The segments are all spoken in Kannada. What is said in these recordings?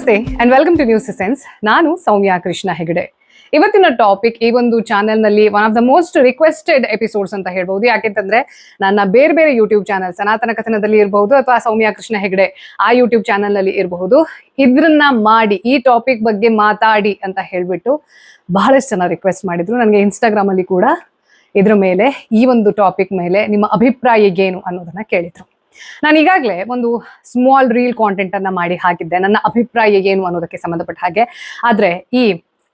ನಮಸ್ತೆ and welcome to News Sense. ನಾನು ಸೌಮ್ಯ ಕೃಷ್ಣ ಹೆಗಡೆ. ಇವತ್ತಿನ ಟಾಪಿಕ್ ಈ ಒಂದು ಚಾನೆಲ್ ನಲ್ಲಿ one of the most requested episodes ಅಂತ ಹೇಳ್ಬಹುದು. ಯಾಕೆಂತಂದ್ರೆ ನನ್ನ ಬೇರೆ ಬೇರೆ ಯೂಟ್ಯೂಬ್ ಚಾನಲ್ ಸನಾತನ ಕಥನದಲ್ಲಿ ಇರಬಹುದು ಅಥವಾ ಸೌಮ್ಯ ಕೃಷ್ಣ ಹೆಗಡೆ ಆ ಯೂಟ್ಯೂಬ್ ಚಾನೆಲ್ ನಲ್ಲಿ ಇರಬಹುದು, ಇದ್ರನ್ನ ಮಾಡಿ ಈ ಟಾಪಿಕ್ ಬಗ್ಗೆ ಮಾತಾಡಿ ಅಂತ ಹೇಳ್ಬಿಟ್ಟು ಬಹಳಷ್ಟು ಜನ ರಿಕ್ವೆಸ್ಟ್ ಮಾಡಿದ್ರು. ನನಗೆ ಇನ್ಸ್ಟಾಗ್ರಾಮ್ ಅಲ್ಲಿ ಕೂಡ ಇದ್ರ ಮೇಲೆ ಈ ಒಂದು ಟಾಪಿಕ್ ಮೇಲೆ ನಿಮ್ಮ ಅಭಿಪ್ರಾಯ ಏನು ಅನ್ನೋದನ್ನ ಕೇಳಿದ್ರು. ನಾನು ಈಗಾಗಲೇ ಒಂದು ಸ್ಮಾಲ್ ರೀಲ್ ಕಾಂಟೆಂಟ್ ಅನ್ನ ಮಾಡಿ ಹಾಕಿದ್ದೆ ನನ್ನ ಅಭಿಪ್ರಾಯ ಏನು ಅನ್ನೋದಕ್ಕೆ ಸಂಬಂಧಪಟ್ಟ ಹಾಗೆ. ಆದ್ರೆ ಈ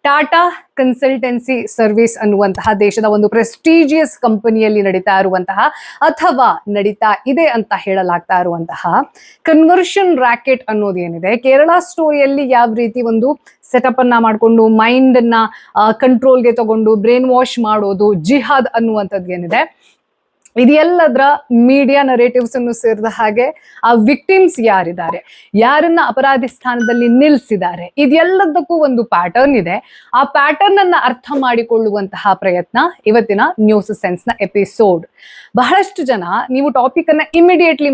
ಟಾಟಾ ಕನ್ಸಲ್ಟೆನ್ಸಿ ಸರ್ವಿಸ್ ಅನ್ನುವಂತಹ ದೇಶದ ಒಂದು ಪ್ರೆಸ್ಟೀಜಿಯಸ್ ಕಂಪನಿಯಲ್ಲಿ ನಡೀತಾ ಇರುವಂತಹ ಅಥವಾ ನಡೀತಾ ಇದೆ ಅಂತ ಹೇಳಲಾಗ್ತಾ ಇರುವಂತಹ ಕನ್ವರ್ಷನ್ ರ್ಯಾಕೆಟ್ ಅನ್ನೋದೇನಿದೆ, ಕೇರಳ ಸ್ಟೋರಿಯಲ್ಲಿ ಯಾವ ರೀತಿ ಒಂದು ಸೆಟಪ್ ಅನ್ನ ಮಾಡಿಕೊಂಡು ಮೈಂಡ್ ಅನ್ನ ಕಂಟ್ರೋಲ್ಗೆ ತಗೊಂಡು ಬ್ರೈನ್ ವಾಶ್ ಮಾಡೋದು, ಜಿಹಾದ್ ಅನ್ನುವಂಥದ್ದು ಏನಿದೆ, ಇದೆಲ್ಲದರ ಮೀಡಿಯಾ ನರೇಟಿವ್ಸ್ ಅನ್ನು ಸೇರಿದ ಹಾಗೆ ಆ ವಿಕ್ಟಿಮ್ಸ್ ಯಾರಿದ್ದಾರೆ, ಯಾರನ್ನ ಅಪರಾಧಿ ಸ್ಥಾನದಲ್ಲಿ ನಿಲ್ಸಿದ್ದಾರೆ, ಇದೆಲ್ಲದಕ್ಕೂ ಒಂದು ಪ್ಯಾಟರ್ನ್ ಇದೆ. ಆ ಪ್ಯಾಟರ್ನ್ ಅನ್ನ ಅರ್ಥ ಮಾಡಿಕೊಳ್ಳುವಂತಹ ಪ್ರಯತ್ನ ಇವತ್ತಿನ ನ್ಯೂಸ್ ಸೆನ್ಸ್ ನ ಎಪಿಸೋಡ್. ಬಹಳಷ್ಟು ಜನ ನೀವು ಟಾಪಿಕ್ ಅನ್ನ ಇಮಿಡಿಯೇಟ್ಲಿ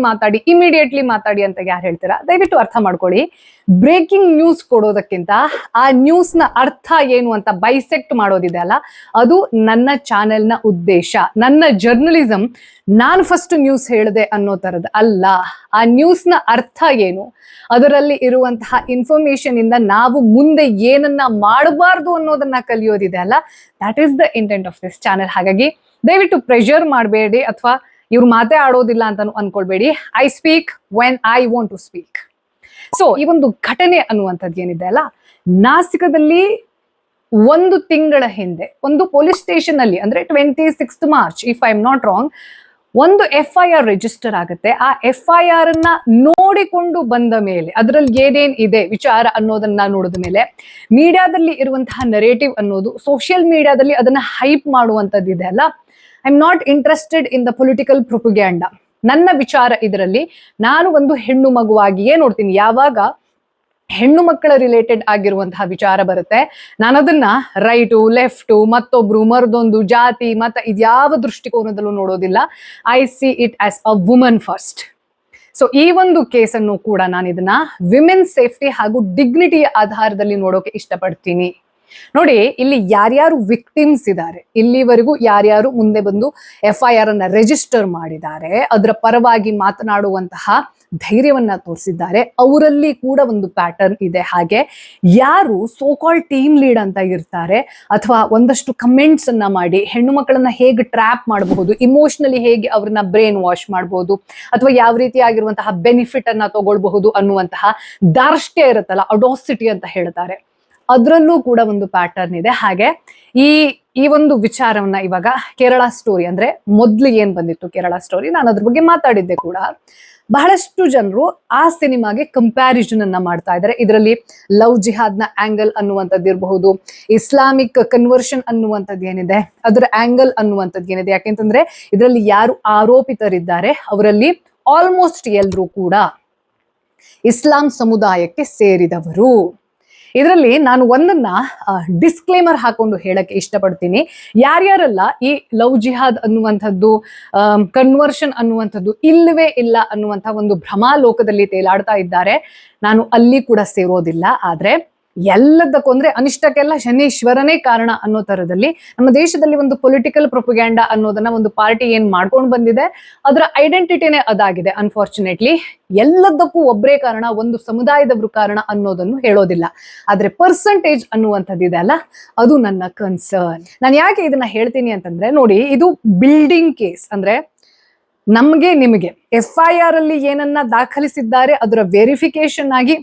ಮಾತಾಡಿ ಅಂತ ಯಾರು ಹೇಳ್ತೀರಾ, ದಯವಿಟ್ಟು ಅರ್ಥ ಮಾಡ್ಕೊಳ್ಳಿ. ಬ್ರೇಕಿಂಗ್ ನ್ಯೂಸ್ ಕೊಡೋದಕ್ಕಿಂತ ಆ ನ್ಯೂಸ್ ನ ಅರ್ಥ ಏನು ಅಂತ ಬೈಸೆಕ್ಟ್ ಮಾಡೋದಿದೆ ಅಲ್ಲ, ಅದು ನನ್ನ ಚಾನೆಲ್ ನ ಉದ್ದೇಶ. ನನ್ನ ಜರ್ನಲಿಸಂ ನಾನು ಫಸ್ಟ್ ನ್ಯೂಸ್ ಹೇಳಿದೆ ಅನ್ನೋ ತರದ ಅಲ್ಲ. ಆ ನ್ಯೂಸ್ ನ ಅರ್ಥ ಏನು, ಅದರಲ್ಲಿ ಇರುವಂತಹ ಇನ್ಫಾರ್ಮೇಶನ್ ಇಂದ ನಾವು ಮುಂದೆ ಏನನ್ನ ಮಾಡಬಾರ್ದು ಅನ್ನೋದನ್ನ ಕಲಿಯೋದಿದೆ ಅಲ್ಲ, that is the intent of this channel. ಹಾಗಾಗಿ ದಯವಿಟ್ಟು ಪ್ರೆಷರ್ ಮಾಡಬೇಡಿ ಅಥವಾ ಇವ್ರು ಮಾತೇ ಆಡೋದಿಲ್ಲ ಅಂತ ಅನ್ಕೊಳ್ಬೇಡಿ. I speak when I want to speak. So ಈ ಒಂದು ಘಟನೆ ಅನ್ನುವಂಥದ್ದು ಏನಿದೆ ಅಲ್ಲ, ನಾಸಿಕದಲ್ಲಿ ಒಂದು ತಿಂಗಳ ಹಿಂದೆ ಒಂದು ಪೊಲೀಸ್ ಸ್ಟೇಷನ್ ಅಲ್ಲಿ, ಅಂದ್ರೆ 26 March if I am not wrong, ಒಂದು FIR ರಿಜಿಸ್ಟರ್ ಆಗುತ್ತೆ. ಆ FIR ಅನ್ನ ನೋಡಿಕೊಂಡು ಬಂದ ಮೇಲೆ ಅದರಲ್ಲಿ ಏನೇನ್ ಇದೆ ವಿಚಾರ ಅನ್ನೋದನ್ನ ನೋಡಿದ ಮೇಲೆ ಮೀಡಿಯಾದಲ್ಲಿ ಇರುವಂತಹ ನರೇಟಿವ್ ಅನ್ನೋದು ಸೋಷಿಯಲ್ ಮೀಡಿಯಾದಲ್ಲಿ ಅದನ್ನ ಹೈಪ್ ಮಾಡುವಂಥದ್ದು ಇದೆ ಅಲ್ಲ, I am not interested in the political propaganda. ನನ್ನ ವಿಚಾರ ಇದರಲ್ಲಿ, ನಾನು ಒಂದು ಹೆಣ್ಣು ಮಗುವಾಗಿಯೇ ನೋಡ್ತೀನಿ. ಯಾವಾಗ ಹೆಣ್ಣು ಮಕ್ಕಳ ರಿಲೇಟೆಡ್ ಆಗಿರುವಂತಹ ವಿಚಾರ ಬರುತ್ತೆ, ನಾನು ಅದನ್ನ ರೈಟು ಲೆಫ್ಟು ಮತ್ತೊಬ್ರು ಮರದೊಂದು ಜಾತಿ ಮತ ಇದ್ಯಾವ ದೃಷ್ಟಿಕೋನದಲ್ಲೂ ನೋಡೋದಿಲ್ಲ. I C it as a woman first. So ಈ ಒಂದು ಕೇಸನ್ನು ಕೂಡ ನಾನು ಇದನ್ನ ವಿಮೆನ್ ಸೇಫ್ಟಿ ಹಾಗೂ ಡಿಗ್ನಿಟಿಯ ಆಧಾರದಲ್ಲಿ ನೋಡೋಕೆ ಇಷ್ಟಪಡ್ತೀನಿ. ನೋಡಿ, ಇಲ್ಲಿ ಯಾರ್ಯಾರು ವಿಕ್ಟಿಮ್ಸ್ ಇದ್ದಾರೆ, ಇಲ್ಲಿವರೆಗೂ ಯಾರ್ಯಾರು ಮುಂದೆ ಬಂದು FIR ಅನ್ನ ರಿಜಿಸ್ಟರ್ ಮಾಡಿದ್ದಾರೆ, ಅದರ ಪರವಾಗಿ ಮಾತನಾಡುವಂತಹ ಧೈರ್ಯವನ್ನ ತೋರಿಸಿದ್ದಾರೆ, ಅವರಲ್ಲಿ ಕೂಡ ಒಂದು ಪ್ಯಾಟರ್ನ್ ಇದೆ. ಹಾಗೆ ಯಾರು ಸೋಕಾಲ್ ಟೀಮ್ ಲೀಡ್ ಅಂತ ಇರ್ತಾರೆ ಅಥವಾ ಒಂದಷ್ಟು ಕಮೆಂಟ್ಸ್ ಅನ್ನ ಮಾಡಿ ಹೆಣ್ಣು ಮಕ್ಕಳನ್ನ ಹೇಗೆ ಟ್ರ್ಯಾಪ್ ಮಾಡಬಹುದು, ಇಮೋಷನಲಿ ಹೇಗೆ ಅವ್ರನ್ನ ಬ್ರೈನ್ ವಾಶ್ ಮಾಡಬಹುದು ಅಥವಾ ಯಾವ ರೀತಿ ಆಗಿರುವಂತಹ ಬೆನಿಫಿಟ್ ಅನ್ನ ತಗೊಳ್ಬಹುದು ಅನ್ನುವಂತಹ ದಾರ್ಷ್ಟ್ಯ ಇರುತ್ತಲ್ಲ, ಅಡಾಸಿಟಿ ಅಂತ ಹೇಳ್ತಾರೆ, ಅದರಲ್ಲೂ ಕೂಡ ಒಂದು ಪ್ಯಾಟರ್ನ್ ಇದೆ. ಹಾಗೆ ಈ ಒಂದು ವಿಚಾರವನ್ನ ಇವಾಗ ಕೇರಳ ಸ್ಟೋರಿ, ಅಂದ್ರೆ ಮೊದ್ಲು ಏನ್ ಬಂದಿತ್ತು ಕೇರಳ ಸ್ಟೋರಿ, ನಾನು ಅದ್ರ ಬಗ್ಗೆ ಮಾತಾಡಿದ್ದೆ ಕೂಡ. ಬಹಳಷ್ಟು ಜನರು ಆ ಸಿನಿಮಾಗೆ ಕಂಪ್ಯಾರಿಸನ್ ಅನ್ನ ಮಾಡ್ತಾ ಇದ್ದಾರೆ. ಇದರಲ್ಲಿ ಲವ್ ಜಿಹಾದ್ ನ ಆಂಗಲ್ ಅನ್ನುವಂಥದ್ದು ಇರಬಹುದು, ಇಸ್ಲಾಮಿಕ್ ಕನ್ವರ್ಷನ್ ಅನ್ನುವಂಥದ್ದು ಏನಿದೆ ಅದರ ಆಂಗಲ್ ಅನ್ನುವಂಥದ್ದು ಏನಿದೆ. ಯಾಕೆಂತಂದ್ರೆ ಇದರಲ್ಲಿ ಯಾರು ಆರೋಪಿತರಿದ್ದಾರೆ ಅವರಲ್ಲಿ ಆಲ್ಮೋಸ್ಟ್ ಎಲ್ಲರೂ ಕೂಡ ಇಸ್ಲಾಂ ಸಮುದಾಯಕ್ಕೆ ಸೇರಿದವರು. ಇದರಲ್ಲಿ ನಾನು ಒಂದನ್ನ ಡಿಸ್ಕ್ಲೇಮರ್ ಹಾಕೊಂಡು ಹೇಳಕ್ಕೆ ಇಷ್ಟಪಡ್ತೀನಿ. ಯಾರ್ಯಾರೆಲ್ಲ ಈ ಲವ್ ಜಿಹಾದ್ ಅನ್ನುವಂಥದ್ದು ಕನ್ವರ್ಷನ್ ಅನ್ನುವಂಥದ್ದು ಇಲ್ಲವೇ ಇಲ್ಲ ಅನ್ನುವಂಥ ಒಂದು ಭ್ರಮಾಲೋಕದಲ್ಲಿ ತೇಲಾಡ್ತಾ ಇದ್ದಾರೆ, ನಾನು ಅಲ್ಲಿ ಕೂಡ ಸೇರೋದಿಲ್ಲ. ಆದ್ರೆ ಎಲ್ಲದಕ್ಕೂ ಅಂದ್ರೆ ಅನಿಷ್ಟಕ್ಕೆಲ್ಲ ಶನೀಶ್ವರನೇ ಕಾರಣ ಅನ್ನೋ ತರದಲ್ಲಿ ನಮ್ಮ ದೇಶದಲ್ಲಿ ಒಂದು ಪೊಲಿಟಿಕಲ್ ಪ್ರೊಪಗ್ಯಾಂಡಾ ಅನ್ನೋದನ್ನ ಒಂದು ಪಾರ್ಟಿ ಏನ್ ಮಾಡ್ಕೊಂಡು ಬಂದಿದೆ, ಅದರ ಐಡೆಂಟಿಟಿನೇ ಅದಾಗಿದೆ. ಅನ್ಫಾರ್ಚುನೇಟ್ಲಿ ಎಲ್ಲದಕ್ಕೂ ಒಬ್ಬರೇ ಕಾರಣ, ಒಂದು ಸಮುದಾಯದವರು ಕಾರಣ ಅನ್ನೋದನ್ನು ಹೇಳೋದಿಲ್ಲ. ಆದ್ರೆ ಪರ್ಸೆಂಟೇಜ್ ಅನ್ನುವಂಥದ್ದು ಇದೆ ಅಲ್ಲ, ಅದು ನನ್ನ ಕನ್ಸರ್ನ್. ನಾನು ಯಾಕೆ ಇದನ್ನ ಹೇಳ್ತೀನಿ ಅಂತಂದ್ರೆ, ನೋಡಿ, ಇದು ಬಿಲ್ಡಿಂಗ್ ಕೇಸ್. ಅಂದ್ರೆ ನಮ್ಗೆ ನಿಮಗೆ FIR ಅಲ್ಲಿ ಏನನ್ನ ದಾಖಲಿಸಿದ್ದಾರೆ ಅದರ ವೆರಿಫಿಕೇಶನ್ ಆಗಿ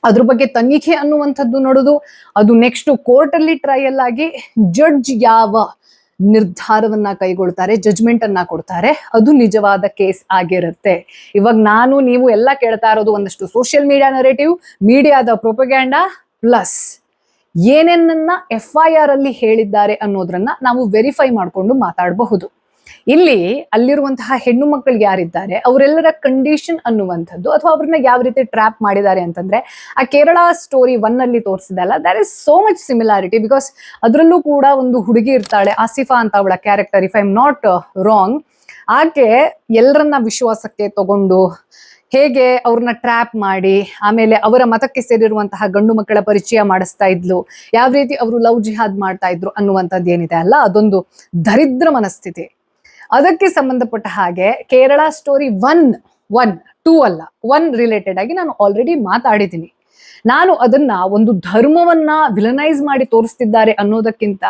ಅದ್ರ ಬಗ್ಗೆ ತನಿಖೆ ಅನ್ನುವಂಥದ್ದು ನೋಡೋದು, ಅದು ನೆಕ್ಸ್ಟ್ ಕೋರ್ಟ್ ಅಲ್ಲಿ ಟ್ರಯಲ್ ಆಗಿ ಜಡ್ಜ್ ಯಾವ ನಿರ್ಧಾರವನ್ನ ಕೈಗೊಳ್ತಾರೆ, ಜಡ್ಜ್ಮೆಂಟ್ ಅನ್ನ ಕೊಡ್ತಾರೆ, ಅದು ನಿಜವಾದ ಕೇಸ್ ಆಗಿರುತ್ತೆ. ಇವಾಗ ನಾನು ನೀವು ಎಲ್ಲ ಕೇಳ್ತಾ ಇರೋದು ಒಂದಷ್ಟು ಸೋಷಿಯಲ್ ಮೀಡಿಯಾ ನರೇಟಿವ್, ಮೀಡಿಯಾದ ಪ್ರೊಪಗ್ಯಾಂಡಾ ಪ್ಲಸ್ ಏನೇನನ್ನ FIR ಅಲ್ಲಿ ಹೇಳಿದ್ದಾರೆ ಅನ್ನೋದ್ರನ್ನ ನಾವು ವೆರಿಫೈ ಮಾಡ್ಕೊಂಡು ಮಾತಾಡಬಹುದು. ಇಲ್ಲಿ ಅಲ್ಲಿರುವಂತಹ ಹೆಣ್ಣು ಮಕ್ಕಳು ಯಾರಿದ್ದಾರೆ ಅವರೆಲ್ಲರ ಕಂಡೀಷನ್ ಅನ್ನುವಂಥದ್ದು ಅಥವಾ ಅವ್ರನ್ನ ಯಾವ ರೀತಿ ಟ್ರ್ಯಾಪ್ ಮಾಡಿದ್ದಾರೆ ಅಂತಂದ್ರೆ, ಆ ಕೇರಳ ಸ್ಟೋರಿ 1 ಅಲ್ಲಿ ತೋರಿಸಿದಲ್ಲ, there is so much similarity. Because ಅದರಲ್ಲೂ ಕೂಡ ಒಂದು ಹುಡುಗಿ ಇರ್ತಾಳೆ, ಆಸಿಫಾ ಅಂತ ಅವಳ character, if I am not wrong. ಆಕೆ ಎಲ್ಲರನ್ನ ವಿಶ್ವಾಸಕ್ಕೆ ತಗೊಂಡು ಹೇಗೆ ಅವ್ರನ್ನ ಟ್ರ್ಯಾಪ್ ಮಾಡಿ ಆಮೇಲೆ ಅವರ ಮತಕ್ಕೆ ಸೇರಿರುವಂತಹ ಗಂಡು ಮಕ್ಕಳ ಪರಿಚಯ ಮಾಡಿಸ್ತಾ ಇದ್ಲು, ಯಾವ ರೀತಿ ಅವರು ಲವ್ ಜಿಹಾದ್ ಮಾಡ್ತಾ ಇದ್ರು ಅನ್ನುವಂಥದ್ದು ಏನಿದೆ ಅಲ್ಲ, ಅದೊಂದು ದರಿದ್ರ ಮನಸ್ಥಿತಿ. ಅದಕ್ಕೆ ಸಂಬಂಧಪಟ್ಟ ಹಾಗೆ ಕೇರಳ ಸ್ಟೋರಿ ಒನ್ ಟೂ ಅಲ್ಲ, ಒನ್ ರಿಲೇಟೆಡ್ ಆಗಿ ನಾನು ಆಲ್ರೆಡಿ ಮಾತಾಡಿದ್ದೀನಿ. ನಾನು ಅದನ್ನ ಒಂದು ಧರ್ಮವನ್ನ ವಿಲನೈಸ್ ಮಾಡಿ ತೋರಿಸ್ತಿದ್ದಾರೆ ಅನ್ನೋದಕ್ಕಿಂತ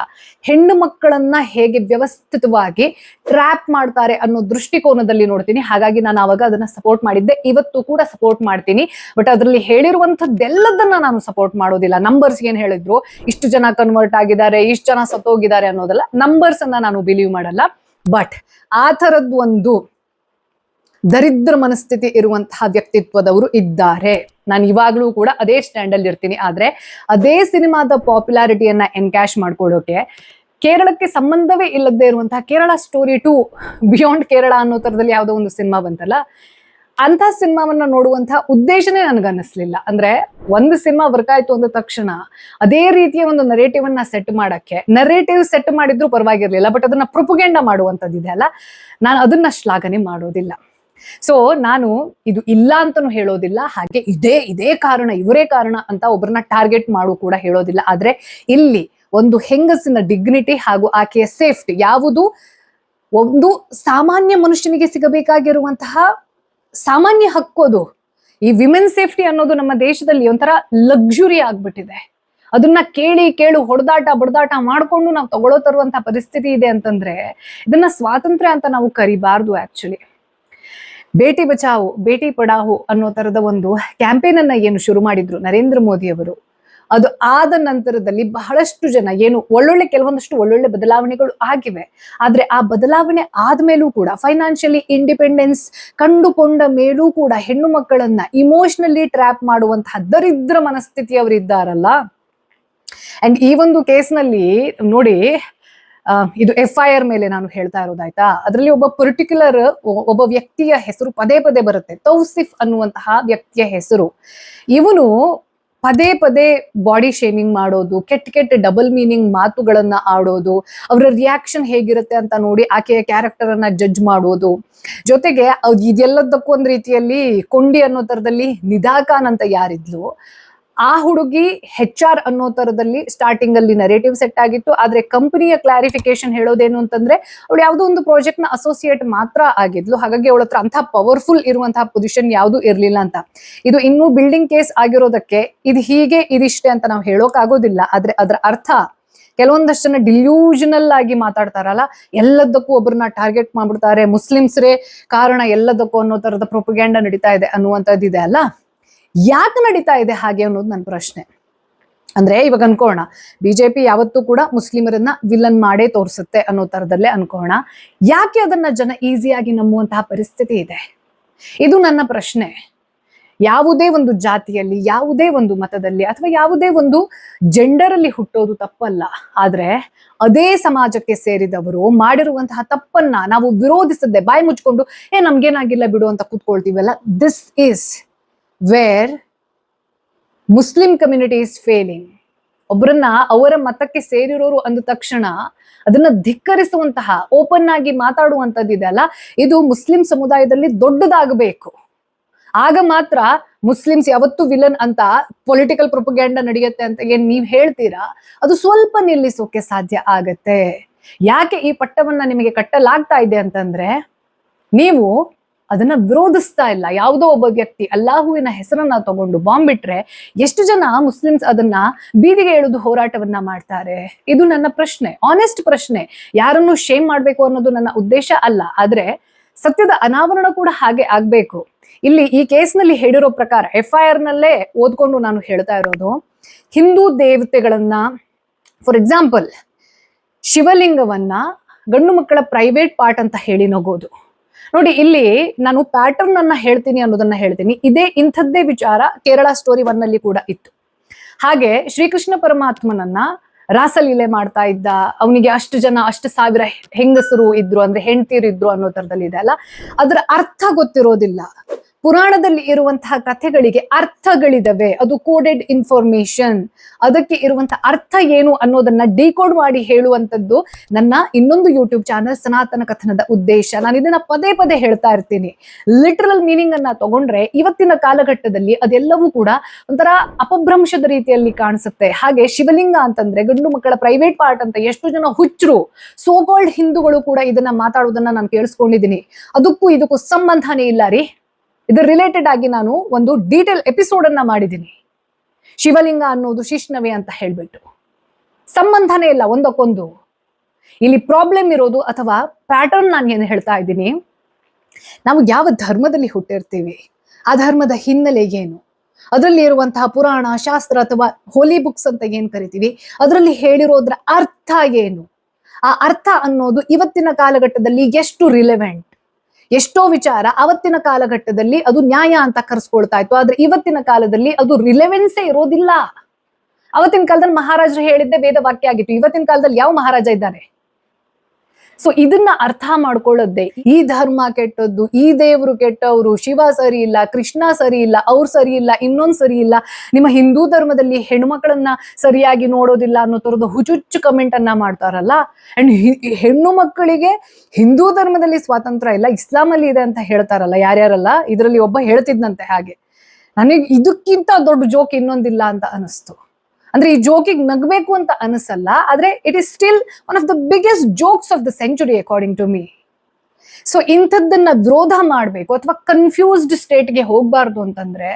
ಹೆಣ್ಣು ಮಕ್ಕಳನ್ನ ಹೇಗೆ ವ್ಯವಸ್ಥಿತವಾಗಿ ಟ್ರ್ಯಾಪ್ ಮಾಡ್ತಾರೆ ಅನ್ನೋ ದೃಷ್ಟಿಕೋನದಲ್ಲಿ ನೋಡ್ತೀನಿ. ಹಾಗಾಗಿ ನಾನು ಆವಾಗ ಅದನ್ನ ಸಪೋರ್ಟ್ ಮಾಡಿದ್ದೆ, ಇವತ್ತು ಕೂಡ ಸಪೋರ್ಟ್ ಮಾಡ್ತೀನಿ. ಬಟ್ ಅದರಲ್ಲಿ ಹೇಳಿರುವಂಥದ್ದೆಲ್ಲದನ್ನ ನಾನು ಸಪೋರ್ಟ್ ಮಾಡೋದಿಲ್ಲ. ನಂಬರ್ಸ್ ಏನ್ ಹೇಳಿದ್ರು, ಇಷ್ಟು ಜನ ಕನ್ವರ್ಟ್ ಆಗಿದ್ದಾರೆ, ಇಷ್ಟು ಜನ ಸತ್ತೋಗಿದ್ದಾರೆ ಅನ್ನೋದಲ್ಲ, ನಂಬರ್ಸ್ ಅನ್ನ ನಾನು ಬಿಲೀವ್ ಮಾಡಲ್ಲ. ಬಟ್ ಆ ಥರದ್ದು ಒಂದು ದರಿದ್ರ ಮನಸ್ಥಿತಿ ಇರುವಂತಹ ವ್ಯಕ್ತಿತ್ವದವರು ಇದ್ದಾರೆ. ನಾನು ಇವಾಗ್ಲೂ ಕೂಡ ಅದೇ ಸ್ಟ್ಯಾಂಡ್ ಅಲ್ಲಿ ಇರ್ತೀನಿ. ಆದ್ರೆ ಅದೇ ಸಿನಿಮಾದ ಪಾಪ್ಯುಲಾರಿಟಿಯನ್ನ ಎನ್ಕ್ಯಾಶ್ ಮಾಡ್ಕೊಳ್ಳೋಕೆ ಕೇರಳಕ್ಕೆ ಸಂಬಂಧವೇ ಇಲ್ಲದೆ ಇರುವಂತಹ ಕೇರಳ ಸ್ಟೋರಿ 2 ಬಿಯಾಂಡ್ ಕೇರಳ ಅನ್ನೋ ತರದಲ್ಲಿ ಯಾವುದೋ ಒಂದು ಸಿನಿಮಾ ಬಂತಲ್ಲ, ಅಂತ ಸಿನಿಮಾವನ್ನ ನೋಡುವಂತಹ ಉದ್ದೇಶನೇ ನನಗನ್ನಿಸ್ಲಿಲ್ಲ. ಅಂದ್ರೆ ಒಂದು ಸಿನಿಮಾ ವರ್ಕ್ ಆಯ್ತು ಅಂದ ತಕ್ಷಣ ಅದೇ ರೀತಿಯ ಒಂದು ನರೇಟಿವ್ ಅನ್ನ ಸೆಟ್ ಮಾಡಕ್ಕೆ, ನರೇಟಿವ್ ಸೆಟ್ ಮಾಡಿದ್ರು ಪರವಾಗಿರ್ಲಿಲ್ಲ, ಬಟ್ ಅದನ್ನ ಪ್ರೊಪಗೇಂಡ ಮಾಡುವಂತದ್ದಿದೆ ಅಲ್ಲ, ನಾನು ಅದನ್ನ ಶ್ಲಾಘನೆ ಮಾಡೋದಿಲ್ಲ. ಸೊ ನಾನು ಇದು ಇಲ್ಲ ಅಂತಾನು ಹೇಳೋದಿಲ್ಲ, ಹಾಗೆ ಇದೇ ಕಾರಣ, ಇವರೇ ಕಾರಣ ಅಂತ ಒಬ್ಬರನ್ನ ಟಾರ್ಗೆಟ್ ಮಾಡು ಕೂಡ ಹೇಳೋದಿಲ್ಲ. ಆದ್ರೆ ಇಲ್ಲಿ ಒಂದು ಹೆಂಗಸಿನ ಡಿಗ್ನಿಟಿ ಹಾಗೂ ಆಕೆಯ ಸೇಫ್ಟಿ ಯಾವುದು ಒಂದು ಸಾಮಾನ್ಯ ಮನುಷ್ಯನಿಗೆ ಸಿಗಬೇಕಾಗಿರುವಂತಹ ಸಾಮಾನ್ಯ ಹಕ್ಕು. ಅದು ಈ ವಿಮೆನ್ ಸೇಫ್ಟಿ ಅನ್ನೋದು ನಮ್ಮ ದೇಶದಲ್ಲಿ ಒಂಥರ ಲಕ್ಸುರಿ ಆಗ್ಬಿಟ್ಟಿದೆ. ಅದನ್ನ ಕೇಳು ಹೊಡೆದಾಟ ಬಡದಾಟ ಮಾಡ್ಕೊಂಡು ನಾವು ತಗೊಳ್ಳೋ ತರುವಂತಹ ಪರಿಸ್ಥಿತಿ ಇದೆ ಅಂತಂದ್ರೆ ಇದನ್ನ ಸ್ವಾತಂತ್ರ್ಯ ಅಂತ ನಾವು ಕರಿಬಾರ್ದು. ಆಕ್ಚುಲಿ ಬೇಟಿ ಬಚಾವೋ ಬೇಟಿ ಪಡಾವೋ ಅನ್ನೋ ತರದ ಒಂದು ಕ್ಯಾಂಪೇನ್ ಅನ್ನ ಏನು ಶುರು ಮಾಡಿದ್ರು ನರೇಂದ್ರ ಮೋದಿ ಅವರು, ಅದು ಆದ ನಂತರದಲ್ಲಿ ಬಹಳಷ್ಟು ಜನ ಏನು ಕೆಲವೊಂದಷ್ಟು ಒಳ್ಳೊಳ್ಳೆ ಬದಲಾವಣೆಗಳು ಆಗಿವೆ. ಆದ್ರೆ ಆ ಬದಲಾವಣೆ ಆದ್ಮೇಲೂ ಕೂಡ, ಫೈನಾನ್ಷಿಯಲಿ ಇಂಡಿಪೆಂಡೆನ್ಸ್ ಕಂಡುಕೊಂಡ ಮೇಲೂ ಕೂಡ ಹೆಣ್ಣು ಮಕ್ಕಳನ್ನ ಇಮೋಷನಲಿ ಟ್ರ್ಯಾಪ್ ಮಾಡುವಂತಹ ದರಿದ್ರ ಮನಸ್ಥಿತಿಯವರಿದ್ದಾರಲ್ಲ. ಅಂಡ್ ಈ ಒಂದು ಕೇಸ್ನಲ್ಲಿ ನೋಡಿ, ಇದು FIR ಮೇಲೆ ನಾನು ಹೇಳ್ತಾ ಇರೋದಾಯ್ತಾ, ಅದರಲ್ಲಿ ಒಬ್ಬ ವ್ಯಕ್ತಿಯ ಹೆಸರು ಪದೇ ಬರುತ್ತೆ, ತೌಸಿಫ್ ಅನ್ನುವಂತಹ ವ್ಯಕ್ತಿಯ ಹೆಸರು. ಇವನು ಪದೇ ಬಾಡಿ ಶೇಮಿಂಗ್ ಮಾಡೋದು, ಕೆಟ್ಟ ಡಬಲ್ ಮೀನಿಂಗ್ ಮಾತುಗಳನ್ನ ಆಡೋದು, ಅವರ ರಿಯಾಕ್ಷನ್ ಹೇಗಿರುತ್ತೆ ಅಂತ ನೋಡಿ ಆಕೆಯ ಕ್ಯಾರೆಕ್ಟರ್ ಅನ್ನ ಜಡ್ಜ್ ಮಾಡೋದು, ಜೊತೆಗೆ ಇದೆಲ್ಲದಕ್ಕೂ ಒಂದ್ ರೀತಿಯಲ್ಲಿ ಕೊಂಡಿ ಅನ್ನೋ ತರದಲ್ಲಿ ನಿಧಾ ಖಾನ್ ಅಂತ ಯಾರಿದ್ಲು, ಆ ಹುಡುಗಿ HR ಅನ್ನೋ ತರದಲ್ಲಿ ಸ್ಟಾರ್ಟಿಂಗ್ ಅಲ್ಲಿ ನರೇಟಿವ್ ಸೆಟ್ ಆಗಿತ್ತು. ಆದ್ರೆ ಕಂಪನಿಯ ಕ್ಲಾರಿಫಿಕೇಶನ್ ಹೇಳೋದೇನು ಅಂತಂದ್ರೆ ಅವಳು ಯಾವುದೋ ಒಂದು ಪ್ರಾಜೆಕ್ಟ್ ನ ಅಸೋಸಿಯೇಟ್ ಮಾತ್ರ ಆಗಿದ್ಲು, ಹಾಗಾಗಿ ಅವಳ ಹತ್ರ ಅಂತಹ ಪವರ್ಫುಲ್ ಇರುವಂತಹ ಪೊಸಿಷನ್ ಯಾವುದು ಇರ್ಲಿಲ್ಲ ಅಂತ. ಇದು ಇನ್ನೂ ಬಿಲ್ಡಿಂಗ್ ಕೇಸ್ ಆಗಿರೋದಕ್ಕೆ ಇದು ಹೀಗೆ ಇದಿಷ್ಟೇ ಅಂತ ನಾವು ಹೇಳೋಕ್ ಆಗೋದಿಲ್ಲ. ಆದ್ರೆ ಅದರ ಅರ್ಥ ಕೆಲವೊಂದಷ್ಟು ಜನ ಡಿಲ್ಯೂಷನಲ್ ಆಗಿ ಮಾತಾಡ್ತಾರಲ್ಲ, ಎಲ್ಲದಕ್ಕೂ ಒಬ್ಬರನ್ನ ಟಾರ್ಗೆಟ್ ಮಾಡ್ಬಿಡ್ತಾರೆ, ಮುಸ್ಲಿಮ್ಸ್ರೇ ಕಾರಣ ಎಲ್ಲದಕ್ಕೂ ಅನ್ನೋ ತರದ ಪ್ರೊಪಗ್ಯಾಂಡ ನಡೀತಾ ಇದೆ ಅನ್ನುವಂಥದ್ದಿದೆ ಅಲ್ಲ. ಯಾಕೆ ನಡೀತಾ ಇದೆ ಹಾಗೆ ಅನ್ನೋದು ನನ್ನ ಪ್ರಶ್ನೆ. ಅಂದ್ರೆ ಇವಾಗ ಅನ್ಕೋಣ, BJP ಯಾವತ್ತೂ ಕೂಡ ಮುಸ್ಲಿಮರನ್ನ ವಿಲನ್ ಮಾಡೇ ತೋರಿಸುತ್ತೆ ಅನ್ನೋ ತರದಲ್ಲೇ ಅನ್ಕೋಣ. ಯಾಕೆ ಅದನ್ನ ಜನ ಈಸಿಯಾಗಿ ನಂಬುವಂತಹ ಪರಿಸ್ಥಿತಿ ಇದೆ? ಇದು ನನ್ನ ಪ್ರಶ್ನೆ. ಯಾವುದೇ ಒಂದು ಜಾತಿಯಲ್ಲಿ, ಯಾವುದೇ ಒಂದು ಮತದಲ್ಲಿ, ಅಥವಾ ಯಾವುದೇ ಒಂದು ಜೆಂಡರ್ ಅಲ್ಲಿ ಹುಟ್ಟೋದು ತಪ್ಪಲ್ಲ. ಆದ್ರೆ ಅದೇ ಸಮಾಜಕ್ಕೆ ಸೇರಿದವರು ಮಾಡಿರುವಂತಹ ತಪ್ಪನ್ನ ನಾವು ವಿರೋಧಿಸದೆ ಬಾಯಿ ಮುಚ್ಕೊಂಡು ನಮ್ಗೇನಾಗಿಲ್ಲ ಬಿಡು ಅಂತ ಕೂತ್ಕೊಳ್ತೀವಲ್ಲ, this is where Muslim community is failing. ಒಬ್ಬರನ್ನ ಅವರ ಮತಕ್ಕೆ ಸೇರಿರೋರು ಅಂದ ತಕ್ಷಣ ಅದನ್ನ ಧಿಕ್ಕರಿಸುವಂತಹ, ಓಪನ್ ಆಗಿ ಮಾತಾಡುವಂತದ್ದಿದೆ ಅಲ್ಲ, ಇದು ಮುಸ್ಲಿಂ ಸಮುದಾಯದಲ್ಲಿ ದೊಡ್ಡದಾಗಬೇಕು. ಆಗ ಮಾತ್ರ ಮುಸ್ಲಿಮ್ಸ್ ಯಾವತ್ತು ವಿಲನ್ ಅಂತ ಪೊಲಿಟಿಕಲ್ ಪ್ರೊಪಗ್ಯಾಂಡ ನಡೆಯುತ್ತೆ ಅಂತ ಏನ್ ನೀವ್ ಹೇಳ್ತೀರಾ, ಅದು ಸ್ವಲ್ಪ ನಿಲ್ಲಿಸೋಕೆ ಸಾಧ್ಯ ಆಗತ್ತೆ. ಯಾಕೆ ಈ ಪಟ್ಟವನ್ನ ನಿಮಗೆ ಕಟ್ಟಲಾಗ್ತಾ ಇದೆ ಅಂತಂದ್ರೆ ನೀವು ಅದನ್ನ ವಿರೋಧಿಸ್ತಾ ಇಲ್ಲ. ಯಾವುದೋ ಒಬ್ಬ ವ್ಯಕ್ತಿ ಅಲ್ಲಾಹುವಿನ ಹೆಸರನ್ನ ತಗೊಂಡು ಬಾಂಬ್ ಬಿಟ್ರೆ ಎಷ್ಟು ಜನ ಮುಸ್ಲಿಮ್ಸ್ ಅದನ್ನ ಬೀದಿಗೆ ಎಳೆದು ಹೋರಾಟವನ್ನ ಮಾಡ್ತಾರೆ? ಇದು ನನ್ನ ಪ್ರಶ್ನೆ, ಆನೆಸ್ಟ್ ಪ್ರಶ್ನೆ. ಯಾರನ್ನು ಶೇಮ್ ಮಾಡ್ಬೇಕು ಅನ್ನೋದು ನನ್ನ ಉದ್ದೇಶ ಅಲ್ಲ, ಆದ್ರೆ ಸತ್ಯದ ಅನಾವರಣ ಕೂಡ ಹಾಗೆ ಆಗ್ಬೇಕು. ಇಲ್ಲಿ ಈ ಕೇಸ್ನಲ್ಲಿ ಹೇಳಿರೋ ಪ್ರಕಾರ, FIR ನಲ್ಲೇ ಓದ್ಕೊಂಡು ನಾನು ಹೇಳ್ತಾ ಇರೋದು, ಹಿಂದೂ ದೇವತೆಗಳನ್ನ, ಫಾರ್ ಎಕ್ಸಾಂಪಲ್ ಶಿವಲಿಂಗವನ್ನ ಗಂಡು ಮಕ್ಕಳ ಪ್ರೈವೇಟ್ ಪಾರ್ಟ್ ಅಂತ ಹೇಳಿ ನಗೋದು. ನೋಡಿ, ಇಲ್ಲಿ ನಾನು ಪ್ಯಾಟರ್ನ್ ಅನ್ನ ಹೇಳ್ತೀನಿ ಅನ್ನೋದನ್ನ ಹೇಳ್ತೀನಿ. ಇಂಥದ್ದೇ ವಿಚಾರ ಕೇರಳ ಸ್ಟೋರಿ 1 ನಲ್ಲಿ ಕೂಡ ಇತ್ತು. ಹಾಗೆ ಶ್ರೀಕೃಷ್ಣ ಪರಮಾತ್ಮನನ್ನ ರಾಸಲೀಲೆ ಮಾಡ್ತಾ ಇದ್ದ, ಅವನಿಗೆ ಅಷ್ಟು ಸಾವಿರ ಹೆಂಗಸರು ಇದ್ರು, ಅಂದ್ರೆ ಹೆಂಡತಿರು ಇದ್ರು ಅನ್ನೋ ತರದಲ್ಲಿ ಇದೆ ಅಲ್ಲ, ಅದರ ಅರ್ಥ ಗೊತ್ತಿರೋದಿಲ್ಲ. ಪುರಾಣದಲ್ಲಿ ಇರುವಂತಹ ಕಥೆಗಳಿಗೆ ಅರ್ಥಗಳಿದಾವೆ, ಅದು ಕೋಡೆಡ್ ಇನ್ಫಾರ್ಮೇಶನ್. ಅದಕ್ಕೆ ಇರುವಂತಹ ಅರ್ಥ ಏನು ಅನ್ನೋದನ್ನ ಡಿಕೋಡ್ ಮಾಡಿ ಹೇಳುವಂತದ್ದು ನನ್ನ ಇನ್ನೊಂದು ಯೂಟ್ಯೂಬ್ ಚಾನಲ್ ಸನಾತನ ಕಥನದ ಉದ್ದೇಶ. ನಾನು ಇದನ್ನ ಪದೇ ಪದೇ ಹೇಳ್ತಾ ಇರ್ತೀನಿ. ಲಿಟರಲ್ ಮೀನಿಂಗ್ ಅನ್ನ ತಗೊಂಡ್ರೆ ಇವತ್ತಿನ ಕಾಲಘಟ್ಟದಲ್ಲಿ ಅದೆಲ್ಲವೂ ಕೂಡ ಒಂಥರ ಅಪಭ್ರಂಶದ ರೀತಿಯಲ್ಲಿ ಕಾಣಿಸುತ್ತೆ. ಹಾಗೆ ಶಿವಲಿಂಗ ಅಂತಂದ್ರೆ ಗಂಡು ಮಕ್ಕಳ ಪ್ರೈವೇಟ್ ಪಾರ್ಟ್ ಅಂತ ಎಷ್ಟು ಜನ ಹುಚ್ಚರು ಸೋಕಾಲ್ಡ್ ಹಿಂದೂಗಳು ಕೂಡ ಇದನ್ನ ಮಾತಾಡೋದನ್ನ ನಾನು ಕೇಳಿಸ್ಕೊಂಡಿದ್ದೀನಿ. ಅದಕ್ಕೂ ಇದಕ್ಕೂ ಸಂಬಂಧನೇ ಇಲ್ಲ ರೀ. ಇದರ ರಿಲೇಟೆಡ್ ಆಗಿ ನಾನು ಒಂದು ಡೀಟೇಲ್ ಎಪಿಸೋಡ್ ಅನ್ನ ಮಾಡಿದ್ದೀನಿ. ಶಿವಲಿಂಗ ಅನ್ನೋದು ಶಿಷ್ಣವೇ ಅಂತ ಹೇಳ್ಬಿಟ್ಟು ಸಂಬಂಧನೇ ಇಲ್ಲ ಒಂದಕ್ಕೊಂದು. ಇಲ್ಲಿ ಪ್ರಾಬ್ಲಮ್ ಇರೋದು ಅಥವಾ ಪ್ಯಾಟರ್ನ್ ನಾನು ಏನು ಹೇಳ್ತಾ ಇದ್ದೀನಿ, ನಾವು ಯಾವ ಧರ್ಮದಲ್ಲಿ ಹುಟ್ಟಿರ್ತೀವಿ, ಆ ಧರ್ಮದ ಹಿನ್ನೆಲೆ ಏನು, ಅದರಲ್ಲಿ ಇರುವಂತಹ ಪುರಾಣ ಶಾಸ್ತ್ರ ಅಥವಾ ಹೋಲಿ ಬುಕ್ಸ್ ಅಂತ ಏನ್ ಕರಿತೀವಿ, ಅದರಲ್ಲಿ ಹೇಳಿರೋದ್ರ ಅರ್ಥ ಏನು, ಆ ಅರ್ಥ ಅನ್ನೋದು ಇವತ್ತಿನ ಕಾಲಘಟ್ಟದಲ್ಲಿ ಎಷ್ಟು ರಿಲೆವೆಂಟ್. ಎಷ್ಟೋ ವಿಚಾರ ಅವತ್ತಿನ ಕಾಲಘಟ್ಟದಲ್ಲಿ ಅದು ನ್ಯಾಯ ಅಂತ ಕರೆಸ್ಕೊಳ್ತಾ ಇತ್ತು, ಆದ್ರೆ ಇವತ್ತಿನ ಕಾಲದಲ್ಲಿ ಅದು ರಿಲೆವೆನ್ಸೇ ಇರೋದಿಲ್ಲ. ಅವತ್ತಿನ ಕಾಲದಲ್ಲಿ ಮಹಾರಾಜರು ಹೇಳಿದ್ದೆ ವೇದ ವಾಕ್ಯ ಆಗಿತ್ತು. ಇವತ್ತಿನ ಕಾಲದಲ್ಲಿ ಯಾವ ಮಹಾರಾಜ ಇದ್ದಾರೆ? ಸೊ ಇದನ್ನ ಅರ್ಥ ಮಾಡ್ಕೊಳ್ಳೋದೇ ಈ ಧರ್ಮ ಕೆಟ್ಟದ್ದು, ಈ ದೇವರು ಕೆಟ್ಟವರು, ಶಿವ ಸರಿ ಇಲ್ಲ, ಕೃಷ್ಣ ಸರಿ ಇಲ್ಲ, ಅವ್ರು ಸರಿ ಇಲ್ಲ, ಇನ್ನೊಂದು ಸರಿ ಇಲ್ಲ, ನಿಮ್ಮ ಹಿಂದೂ ಧರ್ಮದಲ್ಲಿ ಹೆಣ್ಮಕ್ಳನ್ನ ಸರಿಯಾಗಿ ನೋಡೋದಿಲ್ಲ ಅನ್ನೋ ತರದ ಹುಚ್ಚುಚ್ಚು ಕಮೆಂಟ್ ಅನ್ನ ಮಾಡ್ತಾರಲ್ಲ. ಅಂಡ್ ಹೆಣ್ಣು ಮಕ್ಕಳಿಗೆ ಹಿಂದೂ ಧರ್ಮದಲ್ಲಿ ಸ್ವಾತಂತ್ರ್ಯ ಇಲ್ಲ, ಇಸ್ಲಾಂ ಅಲ್ಲಿ ಇದೆ ಅಂತ ಹೇಳ್ತಾರಲ್ಲ ಯಾರ್ಯಾರಲ್ಲ. ಇದರಲ್ಲಿ ಒಬ್ಬ ಹೇಳ್ತಿದ್ನಂತೆ. ಹಾಗೆ ನನಗೆ ಇದಕ್ಕಿಂತ ದೊಡ್ಡ ಜೋಕ್ ಇನ್ನೊಂದಿಲ್ಲ ಅಂತ ಅನಿಸ್ತು. ಅಂದ್ರೆ ಈ ಜೋಕಿಗೆ ನಗಬೇಕು ಅಂತ ಅನಿಸಲ್ಲ, ಆದ್ರೆ it is still one of the biggest jokes of the century according to me. So ಇಂಥದ್ದನ್ನ ವಿರೋಧ ಮಾಡ್ಬೇಕು ಅಥವಾ ಕನ್ಫ್ಯೂಸ್ಡ್ ಸ್ಟೇಟ್ಗೆ ಹೋಗ್ಬಾರ್ದು ಅಂತಂದ್ರೆ,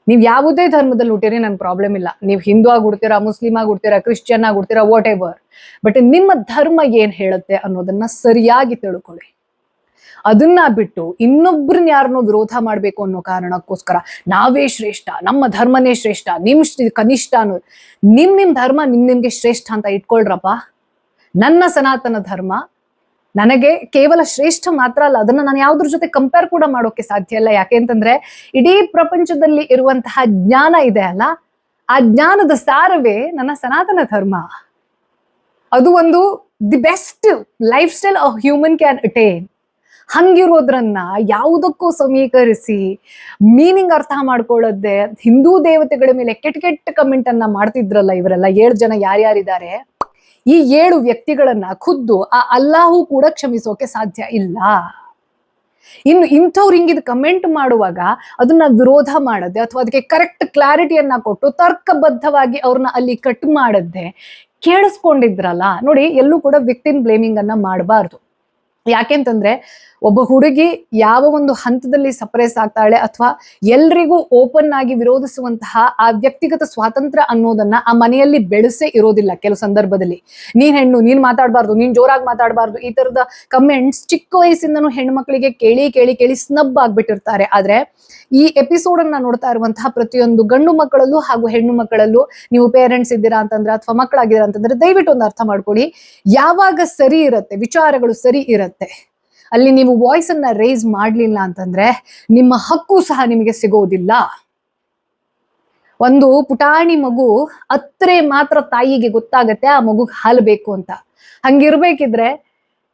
ನೀವ್ ಯಾವುದೇ ಧರ್ಮದಲ್ಲಿ ಹುಟ್ಟಿರಿ ನನ್ ಪ್ರಾಬ್ಲಮ್ ಇಲ್ಲ. ನೀವು ಹಿಂದೂ ಆಗಿ ಹುಡ್ತೀರಾ, ಮುಸ್ಲಿಂ ಆಗಿ ಹುಡ್ತೀರಾ, ಕ್ರಿಶ್ಚಿಯನ್ ಆಗಿ ಹುಡ್ತೀರಾ, ವಾಟ್ ಎವರ್. ಬಟ್ ನಿಮ್ಮ ಧರ್ಮ ಏನ್ ಹೇಳುತ್ತೆ ಅನ್ನೋದನ್ನ ಸರಿಯಾಗಿ ತಿಳ್ಕೊಳ್ಳಿ. ಅದನ್ನ ಬಿಟ್ಟು ಇನ್ನೊಬ್ರನ್ನ ಯಾರನ್ನೋ ವಿರೋಧ ಮಾಡ್ಬೇಕು ಅನ್ನೋ ಕಾರಣಕ್ಕೋಸ್ಕರ ನಾವೇ ಶ್ರೇಷ್ಠ, ನಮ್ಮ ಧರ್ಮನೇ ಶ್ರೇಷ್ಠ, ಕನಿಷ್ಠ ಅನ್ನೋದು, ನಿಮ್ ಧರ್ಮ ನಿಮ್ಗೆ ಶ್ರೇಷ್ಠ ಅಂತ ಇಟ್ಕೊಳ್ರಪ್ಪ. ನನ್ನ ಸನಾತನ ಧರ್ಮ ನನಗೆ ಕೇವಲ ಶ್ರೇಷ್ಠ ಮಾತ್ರ ಅಲ್ಲ, ಅದನ್ನ ನಾನು ಯಾವ್ದ್ರ ಜೊತೆ ಕಂಪೇರ್ ಕೂಡ ಮಾಡೋಕೆ ಸಾಧ್ಯ ಇಲ್ಲ. ಯಾಕೆಂತಂದ್ರೆ ಇಡೀ ಪ್ರಪಂಚದಲ್ಲಿ ಇರುವಂತಹ ಜ್ಞಾನ ಇದೆ ಅಲ್ಲ, ಆ ಜ್ಞಾನದ ಸಾರವೇ ನನ್ನ ಸನಾತನ ಧರ್ಮ. ಅದು ಒಂದು the best lifestyle a human can attain. ಹಂಗಿರೋದ್ರನ್ನ ಯಾವುದಕ್ಕೂ ಸಮೀಕರಿಸಿ ಮೀನಿಂಗ್ ಅರ್ಥ ಮಾಡ್ಕೊಳ್ಳೋದೆ ಹಿಂದೂ ದೇವತೆಗಳ ಮೇಲೆ ಕೆಟ್ಟ ಕೆಟ್ಟ ಕಮೆಂಟ್ ಅನ್ನ ಮಾಡ್ತಿದ್ರಲ್ಲ ಇವರೆಲ್ಲ 7 ಜನ ಯಾರ್ಯಾರಿದ್ದಾರೆ, ಈ 7 ವ್ಯಕ್ತಿಗಳನ್ನ ಖುದ್ದು ಆ ಅಲ್ಲಾಹು ಕೂಡ ಕ್ಷಮಿಸೋಕೆ ಸಾಧ್ಯ ಇಲ್ಲ. ಇನ್ನು ಇಂಥವ್ರು ಹಿಂಗಿದ್ ಕಮೆಂಟ್ ಮಾಡುವಾಗ ಅದನ್ನ ವಿರೋಧ ಮಾಡದೆ ಅಥವಾ ಅದಕ್ಕೆ ಕರೆಕ್ಟ್ ಕ್ಲಾರಿಟಿಯನ್ನ ಕೊಟ್ಟು ತರ್ಕಬದ್ಧವಾಗಿ ಅವ್ರನ್ನ ಅಲ್ಲಿ ಕಟ್ ಮಾಡದೆ ಕೇಳಿಸ್ಕೊಂಡಿದ್ರಲ್ಲ ನೋಡಿ. ಎಲ್ಲೂ ಕೂಡ ವಿಕ್ಟಿಮ್ ಬ್ಲೇಮಿಂಗ್ ಅನ್ನ ಮಾಡಬಾರ್ದು. ಯಾಕೆಂತಂದ್ರೆ ಒಬ್ಬ ಹುಡುಗಿ ಯಾವ ಒಂದು ಹಂತದಲ್ಲಿ ಸಪ್ರೆಸ್ ಆಗ್ತಾಳೆ ಅಥವಾ ಎಲ್ರಿಗೂ ಓಪನ್ ಆಗಿ ವಿರೋಧಿಸುವಂತಹ ಆ ವ್ಯಕ್ತಿಗತ ಸ್ವಾತಂತ್ರ್ಯ ಅನ್ನೋದನ್ನ ಆ ಮನೆಯಲ್ಲಿ ಬೆಳೆಸೇ ಇರೋದಿಲ್ಲ. ಕೆಲವು ಸಂದರ್ಭದಲ್ಲಿ ನೀನ್ ಹೆಣ್ಣು, ನೀನ್ ಮಾತಾಡಬಾರ್ದು, ನೀನ್ ಜೋರಾಗಿ ಮಾತಾಡಬಾರ್ದು, ಈ ತರದ ಕಮೆಂಟ್ಸ್ ಚಿಕ್ಕ ವಯಸ್ಸಿಂದನೂ ಹೆಣ್ಮಕ್ಳಿಗೆ ಕೇಳಿ ಕೇಳಿ ಕೇಳಿ ಸ್ನಬ್ ಆಗ್ಬಿಟ್ಟಿರ್ತಾರೆ. ಆದ್ರೆ ಈ ಎಪಿಸೋಡ್ ಅನ್ನ ನೋಡ್ತಾ ಇರುವಂತಹ ಪ್ರತಿಯೊಂದು ಗಂಡು ಮಕ್ಕಳಲ್ಲೂ ಹಾಗೂ ಹೆಣ್ಣು ಮಕ್ಕಳಲ್ಲೂ ನೀವು ಪೇರೆಂಟ್ಸ್ ಇದ್ದೀರಾ ಅಂತಂದ್ರೆ ಅಥವಾ ಮಕ್ಕಳಾಗಿದ್ದೀರಾ ಅಂತಂದ್ರೆ ದಯವಿಟ್ಟು ಒಂದು ಅರ್ಥ ಮಾಡ್ಕೊಳ್ಳಿ. ಯಾವಾಗ ಸರಿ ಇರುತ್ತೆ, ವಿಚಾರಗಳು ಸರಿ ಇರುತ್ತೆ, ಅಲ್ಲಿ ನೀವು ವಾಯ್ಸ್ ಅನ್ನ ರೇಸ್ ಮಾಡ್ಲಿಲ್ಲ ಅಂತಂದ್ರೆ ನಿಮ್ಮ ಹಕ್ಕು ಸಹ ನಿಮಗೆ ಸಿಗೋದಿಲ್ಲ. ಒಂದು ಪುಟಾಣಿ ಮಗು ಅತ್ರೆ ಮಾತ್ರ ತಾಯಿಗೆ ಗೊತ್ತಾಗತ್ತೆ ಆ ಮಗುಗೆ ಹಾಲು ಬೇಕು ಅಂತ. ಹಂಗಿರ್ಬೇಕಿದ್ರೆ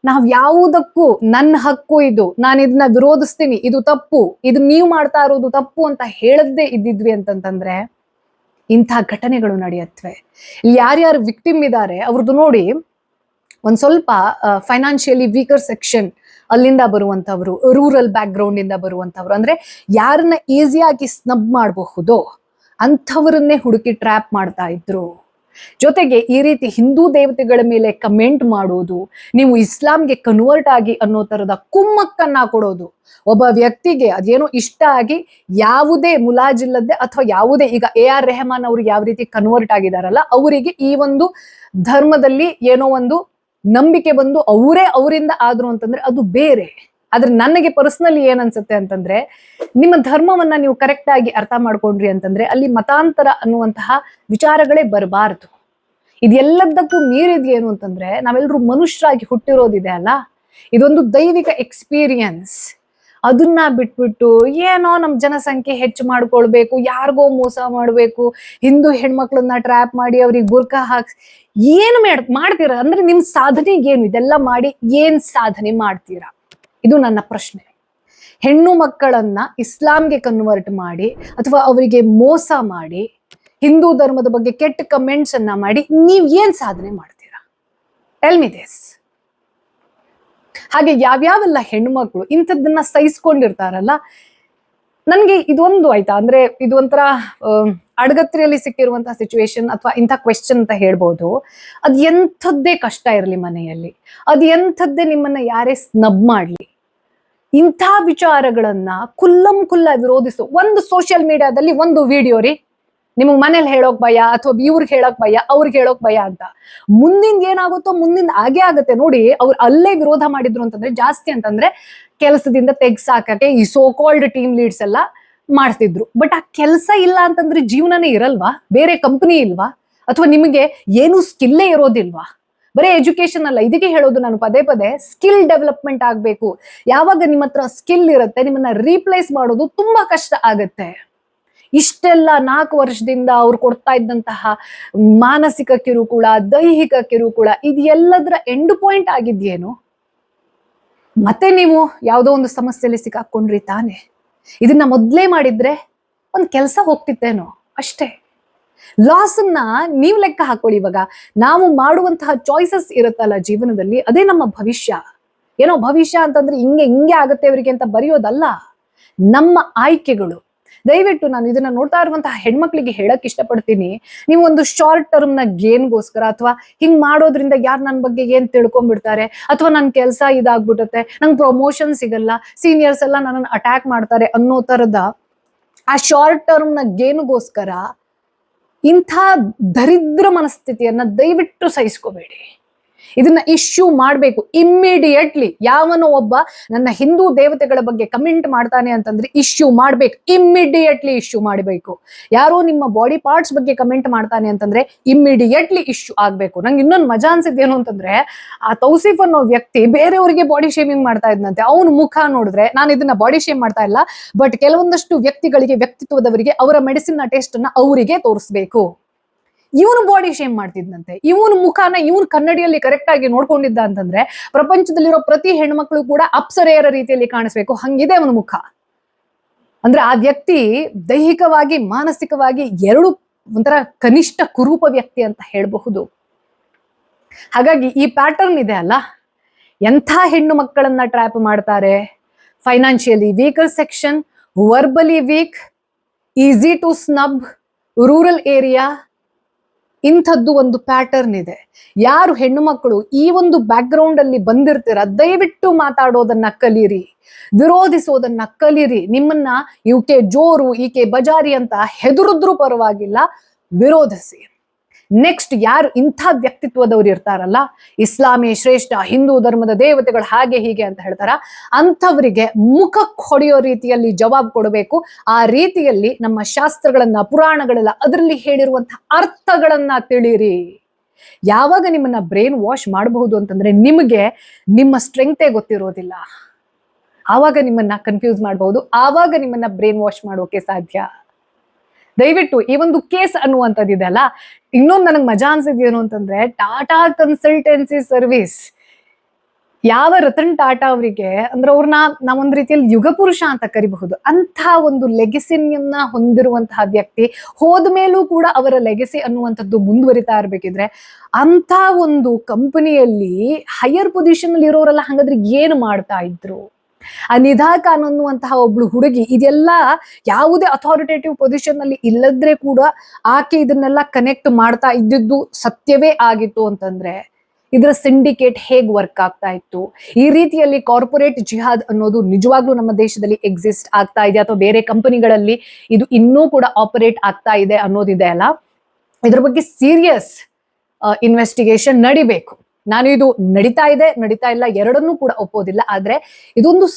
ನಾವ್ ಯಾವುದಕ್ಕೂ ನನ್ನ ಹಕ್ಕು ಇದು, ನಾನು ಇದನ್ನ ವಿರೋಧಿಸ್ತೀನಿ, ಇದು ತಪ್ಪು, ಇದು ನೀವು ಮಾಡ್ತಾ ಇರೋದು ತಪ್ಪು ಅಂತ ಹೇಳದ್ದೇ ಇದ್ದಿದ್ವಿ ಅಂತಂತಂದ್ರೆ ಇಂಥ ಘಟನೆಗಳು ನಡೆಯತ್ವೆ. ಇಲ್ಲಿ ಯಾರ್ಯಾರು ವಿಕ್ಟಿಮ್ ಇದ್ದಾರೆ ಅವ್ರದ್ದು ನೋಡಿ, ಒಂದ್ ಸ್ವಲ್ಪ ಫೈನಾನ್ಷಿಯಲಿ ವೀಕರ್ ಸೆಕ್ಷನ್ ಅಲ್ಲಿಂದ ಬರುವಂತವ್ರು, ರೂರಲ್ ಬ್ಯಾಕ್ ಗ್ರೌಂಡ್ ಇಂದ ಬರುವಂತವ್ರು, ಅಂದ್ರೆ ಯಾರನ್ನ ಈಸಿಯಾಗಿ ಸ್ನಬ್ ಮಾಡಬಹುದೋ ಅಂಥವ್ರನ್ನೇ ಹುಡುಕಿ ಟ್ರ್ಯಾಪ್ ಮಾಡ್ತಾ ಇದ್ರು. ಜೊತೆಗೆ ಈ ರೀತಿ ಹಿಂದೂ ದೇವತೆಗಳ ಮೇಲೆ ಕಮೆಂಟ್ ಮಾಡೋದು, ನೀವು ಇಸ್ಲಾಂಗೆ ಕನ್ವರ್ಟ್ ಆಗಿ ಅನ್ನೋ ತರದ ಕುಮ್ಮಕ್ಕನ್ನ ಕೊಡೋದು, ಒಬ್ಬ ವ್ಯಕ್ತಿಗೆ ಅದೇನೋ ಇಷ್ಟ ಆಗಿ ಯಾವುದೇ ಮುಲಾಜಿಲ್ಲದೆ ಅಥವಾ ಯಾವುದೇ, ಈಗ AR ರೆಹಮಾನ್ ಅವ್ರಿಗೆ ಯಾವ ರೀತಿ ಕನ್ವರ್ಟ್ ಆಗಿದಾರಲ್ಲ, ಅವರಿಗೆ ಈ ಒಂದು ಧರ್ಮದಲ್ಲಿ ಏನೋ ಒಂದು ನಂಬಿಕೆ ಬಂದು ಅವರಿಂದ ಆದ್ರು ಅಂತಂದ್ರೆ ಅದು ಬೇರೆ. ಆದ್ರೆ ನನಗೆ ಪರ್ಸನಲಿ ಏನ್ ಅನ್ಸುತ್ತೆ ಅಂತಂದ್ರೆ, ನಿಮ್ಮ ಧರ್ಮವನ್ನ ನೀವು ಕರೆಕ್ಟ್ ಆಗಿ ಅರ್ಥ ಮಾಡ್ಕೊಂಡ್ರಿ ಅಂತಂದ್ರೆ ಅಲ್ಲಿ ಮತಾಂತರ ಅನ್ನುವಂತಹ ವಿಚಾರಗಳೇ ಬರಬಾರದು. ಇದೆಲ್ಲದಕ್ಕೂ ಮೀರಿದ್ಯೇನು ಅಂತಂದ್ರೆ, ನಾವೆಲ್ಲರೂ ಮನುಷ್ಯರಾಗಿ ಹುಟ್ಟಿರೋದಿದೆ ಅಲ್ಲ, ಇದೊಂದು ದೈವಿಕ ಎಕ್ಸ್ಪೀರಿಯನ್ಸ್. ಅದನ್ನ ಬಿಟ್ಬಿಟ್ಟು ಏನೋ ನಮ್ ಜನಸಂಖ್ಯೆ ಹೆಚ್ಚು ಮಾಡ್ಕೊಳ್ಬೇಕು, ಯಾರಿಗೋ ಮೋಸ ಮಾಡ್ಬೇಕು, ಹಿಂದೂ ಹೆಣ್ಮಕ್ಳನ್ನ ಟ್ರ್ಯಾಪ್ ಮಾಡಿ ಅವ್ರಿಗೆ ಬುರ್ಕಾ ಹಾಕ್ಸಿ ಏನು ಮಾಡ್ತೀರಾ ಅಂದ್ರೆ ನಿಮ್ ಸಾಧನೆಗೆ ಏನು? ಇದೆಲ್ಲ ಮಾಡಿ ಏನ್ ಸಾಧನೆ ಮಾಡ್ತೀರಾ? ಇದು ನನ್ನ ಪ್ರಶ್ನೆ. ಹೆಣ್ಣು ಮಕ್ಕಳನ್ನ ಇಸ್ಲಾಂಗೆ ಕನ್ವರ್ಟ್ ಮಾಡಿ ಅಥವಾ ಅವರಿಗೆ ಮೋಸ ಮಾಡಿ ಹಿಂದೂ ಧರ್ಮದ ಬಗ್ಗೆ ಕೆಟ್ಟ ಕಮೆಂಟ್ಸ್ ಅನ್ನ ಮಾಡಿ ನೀವ್ ಏನ್ ಸಾಧನೆ ಮಾಡ್ತೀರಾ? Tell me this. ಹಾಗೆ ಯಾವ್ಯಾವೆಲ್ಲ ಹೆಣ್ಮಕ್ಳು ಇಂಥದ್ದನ್ನ ಸಹಿಸ್ಕೊಂಡಿರ್ತಾರಲ್ಲ, ನನ್ಗೆ ಇದೊಂದು ಆಯ್ತಾ ಅಂದ್ರೆ ಇದು ಒಂಥರ ಅಡಗತ್ರಿಯಲ್ಲಿ ಸಿಕ್ಕಿರುವಂತಹ ಸಿಚುವೇಶನ್ ಅಥವಾ ಇಂಥ ಕ್ವೆಶ್ಚನ್ ಅಂತ ಹೇಳ್ಬೋದು. ಅದ್ ಎಂಥದ್ದೇ ಕಷ್ಟ ಇರಲಿ ಮನೆಯಲ್ಲಿ, ಅದ್ ಎಂಥದ್ದೇ ನಿಮ್ಮನ್ನ ಯಾರೇ ಸ್ನಬ್ ಮಾಡ್ಲಿ, ಇಂಥ ವಿಚಾರಗಳನ್ನ ಕುಲ್ಲ ವಿರೋಧಿಸು. ಒಂದು ಸೋಷಿಯಲ್ ಮೀಡಿಯಾದಲ್ಲಿ ಒಂದು ವಿಡಿಯೋ ರೀ, ನಿಮಗ್ ಮನೇಲಿ ಹೇಳೋಕ್ ಭಯ ಅಥವಾ ಇವ್ರಿಗೆ ಹೇಳೋಕ್ ಭಯ, ಅವ್ರಿಗೆ ಹೇಳೋಕ್ ಭಯ ಅಂತ, ಮುಂದಿಂದ ಏನಾಗುತ್ತೋ ಮುಂದಿಂದ ಹಾಗೆ ಆಗುತ್ತೆ ನೋಡಿ. ಅವ್ರು ಅಲ್ಲೇ ವಿರೋಧ ಮಾಡಿದ್ರು ಅಂತಂದ್ರೆ ಜಾಸ್ತಿ ಅಂತಂದ್ರೆ ಕೆಲಸದಿಂದ ತೆಗ್ಸಾಕಕ್ಕೆ ಈ ಸೋ ಕಾಲ್ಡ್ ಟೀಮ್ ಲೀಡ್ಸ್ ಎಲ್ಲ ಮಾಡ್ತಿದ್ರು. ಬಟ್ ಆ ಕೆಲಸ ಇಲ್ಲ ಅಂತಂದ್ರೆ ಜೀವನನೇ ಇರಲ್ವಾ? ಬೇರೆ ಕಂಪನಿ ಇಲ್ವಾ? ಅಥವಾ ನಿಮಗೆ ಏನು ಸ್ಕಿಲ್ಲೇ ಇರೋದಿಲ್ವಾ? ಬರೀ ಎಜುಕೇಶನ್ ಅಲ್ಲ, ಇದಕ್ಕೆ ಹೇಳೋದು ನಾನು ಪದೇ ಪದೇ, ಸ್ಕಿಲ್ ಡೆವಲಪ್ಮೆಂಟ್ ಆಗ್ಬೇಕು. ಯಾವಾಗ ನಿಮ್ಮ ಹತ್ರ ಸ್ಕಿಲ್ ಇರುತ್ತೆ, ನಿಮ್ಮನ್ನ ರೀಪ್ಲೇಸ್ ಮಾಡೋದು ತುಂಬಾ ಕಷ್ಟ ಆಗತ್ತೆ. ಇಷ್ಟೆಲ್ಲ 4 ವರ್ಷದಿಂದ ಅವ್ರು ಕೊಡ್ತಾ ಇದ್ದಂತಹ ಮಾನಸಿಕ ಕಿರುಕುಳ, ದೈಹಿಕ ಕಿರುಕುಳ, ಇದೆಲ್ಲದರ ಎಂಡ್ ಪಾಯಿಂಟ್ ಆಗಿದ್ಯೇನು? ಮತ್ತೆ ನೀವು ಯಾವುದೋ ಒಂದು ಸಮಸ್ಯೆಯಲ್ಲಿ ಸಿಕ್ಕಾಕೊಂಡ್ರಿ ತಾನೆ. ಇದನ್ನ ಮೊದ್ಲೇ ಮಾಡಿದ್ರೆ ಒಂದ್ ಕೆಲಸ ಹೋಗ್ತಿತ್ತೇನೋ ಅಷ್ಟೇ. ಲಾಸ್ ಅನ್ನ ನೀವು ಲೆಕ್ಕ ಹಾಕೊಳ್ಳಿ. ಇವಾಗ ನಾವು ಮಾಡುವಂತಹ ಚಾಯ್ಸಸ್ ಇರುತ್ತಲ್ಲ ಜೀವನದಲ್ಲಿ, ಅದೇ ನಮ್ಮ ಭವಿಷ್ಯ. ಏನೋ ಭವಿಷ್ಯ ಅಂತಂದ್ರೆ ಹಿಂಗೆ ಆಗತ್ತೆ ಅವರಿಗೆ ಅಂತ ಬರೆಯೋದಲ್ಲ, ನಮ್ಮ ಆಯ್ಕೆಗಳು. ದಯವಿಟ್ಟು ನಾನು ಇದನ್ನ ನೋಡ್ತಾ ಇರುವಂತಹ ಹೆಣ್ಮಕ್ಳಿಗೆ ಹೇಳಕ್ ಇಷ್ಟಪಡ್ತೀನಿ, ನೀವು ಒಂದು ಶಾರ್ಟ್ ಟರ್ಮ್ ನ ಗೇನ್ಗೋಸ್ಕರ ಅಥವಾ ಹಿಂಗ್ ಮಾಡೋದ್ರಿಂದ ಯಾರು ನನ್ನ ಬಗ್ಗೆ ಏನ್ ತಿಳ್ಕೊಂಡ್ಬಿಡ್ತಾರೆ, ಅಥವಾ ನನ್ ಕೆಲಸ ಇದಾಗ್ಬಿಡುತ್ತೆ, ನಂಗೆ ಪ್ರಮೋಷನ್ ಸಿಗಲ್ಲ, ಸೀನಿಯರ್ಸ್ ಎಲ್ಲ ನನ್ನನ್ನು ಅಟ್ಯಾಕ್ ಮಾಡ್ತಾರೆ ಅನ್ನೋ ತರದ ಆ ಶಾರ್ಟ್ ಟರ್ಮ್ ನ ಗೇನ್ಗೋಸ್ಕರ ಇಂಥ ದರಿದ್ರ ಮನಸ್ಥಿತಿಯನ್ನ ದಯವಿಟ್ಟು ಸಹಿಸ್ಕೋಬೇಡಿ. ಇದನ್ನ ಇಶ್ಯೂ ಮಾಡ್ಬೇಕು ಇಮ್ಮಿಡಿಯೇಟ್ಲಿ. ಯಾವನೋ ಒಬ್ಬ ನನ್ನ ಹಿಂದೂ ದೇವತೆಗಳ ಬಗ್ಗೆ ಕಮೆಂಟ್ ಮಾಡ್ತಾನೆ ಅಂತಂದ್ರೆ ಇಶ್ಯೂ ಮಾಡ್ಬೇಕು, ಇಮ್ಮಿಡಿಯೇಟ್ಲಿ ಇಶ್ಯೂ ಮಾಡಬೇಕು. ಯಾರೋ ನಿಮ್ಮ ಬಾಡಿ ಪಾರ್ಟ್ಸ್ ಬಗ್ಗೆ ಕಮೆಂಟ್ ಮಾಡ್ತಾನೆ ಅಂತಂದ್ರೆ ಇಮ್ಮಿಡಿಯೇಟ್ಲಿ ಇಶ್ಯೂ ಆಗ್ಬೇಕು. ನಂಗೆ ಇನ್ನೊಂದು ಮಜಾ ಅನ್ಸಿದ್ದೇನು ಅಂತಂದ್ರೆ, ಆ ತೌಸಿಫ್ ಅನ್ನೋ ವ್ಯಕ್ತಿ ಬೇರೆಯವರಿಗೆ ಬಾಡಿ ಶೇಮಿಂಗ್ ಮಾಡ್ತಾ ಇದ್ನಂತೆ. ಅವನ ಮುಖ ನೋಡಿದ್ರೆ, ನಾನು ಇದನ್ನ ಬಾಡಿ ಶೇಮ್ ಮಾಡ್ತಾ ಇಲ್ಲ, ಬಟ್ ಕೆಲವೊಂದಷ್ಟು ವ್ಯಕ್ತಿಗಳಿಗೆ, ವ್ಯಕ್ತಿತ್ವದವರಿಗೆ ಅವರ ಮೆಡಿಸಿನ್ ನ ಟೇಸ್ಟ್ ಅನ್ನ ಅವರಿಗೆ ತೋರಿಸ್ಬೇಕು. ಇವನು ಬಾಡಿ ಶೇಮ್ ಮಾಡ್ತಿದ್ದಂತೆ. ಇವನ್ ಮುಖಾನ ಇವನ್ ಕನ್ನಡಿಯಲ್ಲಿ ಕರೆಕ್ಟ್ ಆಗಿ ನೋಡ್ಕೊಂಡಿದ್ದ ಅಂತಂದ್ರೆ ಪ್ರಪಂಚದಲ್ಲಿರೋ ಪ್ರತಿ ಹೆಣ್ಮಕ್ಳು ಕೂಡ ಅಪ್ಸರೆಯರ ರೀತಿಯಲ್ಲಿ ಕಾಣಿಸ್ಬೇಕು, ಹಂಗಿದೆ ಅವನ ಮುಖ. ಅಂದ್ರೆ ಆ ವ್ಯಕ್ತಿ ದೈಹಿಕವಾಗಿ ಮಾನಸಿಕವಾಗಿ ಎರಡು ಒಂಥರ ಕನಿಷ್ಠ ಕುರೂಪ ವ್ಯಕ್ತಿ ಅಂತ ಹೇಳಬಹುದು. ಹಾಗಾಗಿ ಈ ಪ್ಯಾಟರ್ನ್ ಇದೆ ಅಲ್ಲ, ಎಂಥ ಹೆಣ್ಣು ಮಕ್ಕಳನ್ನ ಟ್ರ್ಯಾಪ್ ಮಾಡ್ತಾರೆ. Financially weaker section, verbally weak, easy to snub, rural area, ಇಂಥದ್ದು ಒಂದು ಪ್ಯಾಟರ್ನ್ ಇದೆ. ಯಾರು ಹೆಣ್ಣು ಮಕ್ಕಳು ಈ ಒಂದು ಬ್ಯಾಕ್ ಗ್ರೌಂಡ್ ಅಲ್ಲಿ ಬಂದಿರ್ತೀರ, ದಯವಿಟ್ಟು ಮಾತಾಡೋದನ್ನ ಕಲೀರಿ, ವಿರೋಧಿಸೋದನ್ನ ಕಲೀರಿ. ನಿಮ್ಮನ್ನ ಇವಕ್ಕೆ ಜೋರು, ಈಕೆ ಬಜಾರಿ ಅಂತ ಹೆದರಿದ್ರೂ ಪರವಾಗಿಲ್ಲ, ವಿರೋಧಿಸಿ. ನೆಕ್ಸ್ಟ್ ಯಾರು ಇಂಥ ವ್ಯಕ್ತಿತ್ವದವ್ರು ಇರ್ತಾರಲ್ಲ, ಇಸ್ಲಾಮೇ ಶ್ರೇಷ್ಠ, ಹಿಂದೂ ಧರ್ಮದ ದೇವತೆಗಳು ಹಾಗೆ ಹೀಗೆ ಅಂತ ಹೇಳ್ತಾರ, ಅಂಥವರಿಗೆ ಮುಖಕ್ಕೆ ಹೊಡೆಯೋ ರೀತಿಯಲ್ಲಿ ಜವಾಬ್ ಕೊಡಬೇಕು. ಆ ರೀತಿಯಲ್ಲಿ ನಮ್ಮ ಶಾಸ್ತ್ರಗಳನ್ನ, ಪುರಾಣಗಳೆಲ್ಲ ಅದರಲ್ಲಿ ಹೇಳಿರುವಂತಹ ಅರ್ಥಗಳನ್ನ ತಿಳಿರಿ. ಯಾವಾಗ ನಿಮ್ಮನ್ನ ಬ್ರೈನ್ ವಾಶ್ ಮಾಡಬಹುದು ಅಂತಂದ್ರೆ ನಿಮಗೆ ನಿಮ್ಮ ಸ್ಟ್ರೆಂಗ್ತೇ ಗೊತ್ತಿರೋದಿಲ್ಲ, ಆವಾಗ ನಿಮ್ಮನ್ನ ಕನ್ಫ್ಯೂಸ್ ಮಾಡಬಹುದು, ಆವಾಗ ನಿಮ್ಮನ್ನ ಬ್ರೈನ್ ವಾಶ್ ಮಾಡೋಕೆ ಸಾಧ್ಯ. ದಯವಿಟ್ಟು ಈ ಒಂದು ಕೇಸ್ ಅನ್ನುವಂಥದ್ದಿದೆ ಅಲ್ಲ, ಇನ್ನೊಂದು ನನಗೆ ಮಜಾ ಅನ್ಸಿದ್ದೇನು ಅಂತಂದ್ರೆ, ಟಾಟಾ ಕನ್ಸಲ್ಟೆನ್ಸಿ ಸರ್ವಿಸ್, ಯಾವ ರತನ್ ಟಾಟಾ ಅವರಿಗೆ ಅಂದ್ರೆ ಅವ್ರನ್ನ ನಾವೊಂದ್ ರೀತಿಯಲ್ಲಿ ಯುಗ ಪುರುಷ ಅಂತ ಕರಿಬಹುದು. ಅಂಥ ಒಂದು ಲೆಗೆಸಿಯನ್ನ ಹೊಂದಿರುವಂತಹ ವ್ಯಕ್ತಿ ಹೋದ್ಮೇಲೂ ಕೂಡ ಅವರ ಲೆಗೆಸಿ ಅನ್ನುವಂಥದ್ದು ಮುಂದುವರಿತಾ ಇರ್ಬೇಕಿದ್ರೆ, ಅಂತ ಒಂದು ಕಂಪನಿಯಲ್ಲಿ ಹೈಯರ್ ಪೊಸಿಷನ್ ಅಲ್ಲಿ ಇರೋರೆಲ್ಲ ಹಾಗಾದ್ರೆ ಏನು ಮಾಡ್ತಾ ಇದ್ರು? ಆ ನಿಧಾ ಖಾನ್ ಅನ್ನುವಂತಹ ಒಬ್ಳು ಹುಡುಗಿ ಇದೆಲ್ಲ ಯಾವುದೇ ಅಥಾರಿಟೇಟಿವ್ ಪೊಸಿಷನ್ ಅಲ್ಲಿ ಇಲ್ಲದ್ರೆ ಕೂಡ ಆಕೆ ಇದನ್ನೆಲ್ಲ ಕನೆಕ್ಟ್ ಮಾಡ್ತಾ ಇದ್ದಿದ್ದು ಸತ್ಯವೇ ಆಗಿತ್ತು ಅಂತಂದ್ರೆ ಇದರ ಸಿಂಡಿಕೇಟ್ ಹೇಗ್ ವರ್ಕ್ ಆಗ್ತಾ ಇತ್ತು? ಈ ರೀತಿಯಲ್ಲಿ ಕಾರ್ಪೊರೇಟ್ ಜಿಹಾದ್ ಅನ್ನೋದು ನಿಜವಾಗ್ಲೂ ನಮ್ಮ ದೇಶದಲ್ಲಿ ಎಕ್ಸಿಸ್ಟ್ ಆಗ್ತಾ ಇದೆ ಅಥವಾ ಬೇರೆ ಕಂಪನಿಗಳಲ್ಲಿ ಇದು ಇನ್ನೂ ಕೂಡ ಆಪರೇಟ್ ಆಗ್ತಾ ಇದೆ ಅನ್ನೋದಿದೆ ಅಲ್ಲ, ಇದ್ರ ಬಗ್ಗೆ ಸೀರಿಯಸ್ ಇನ್ವೆಸ್ಟಿಗೇಷನ್ ನಡಿಬೇಕು. ನಾನು ಇದು ನಡೀತಾ ಇದೆ ನಡೀತಾ ಇಲ್ಲ ಎರಡನ್ನೂ ಕೂಡ ಒಪ್ಪೋದಿಲ್ಲ, ಆದ್ರೆ ಇದೊಂದು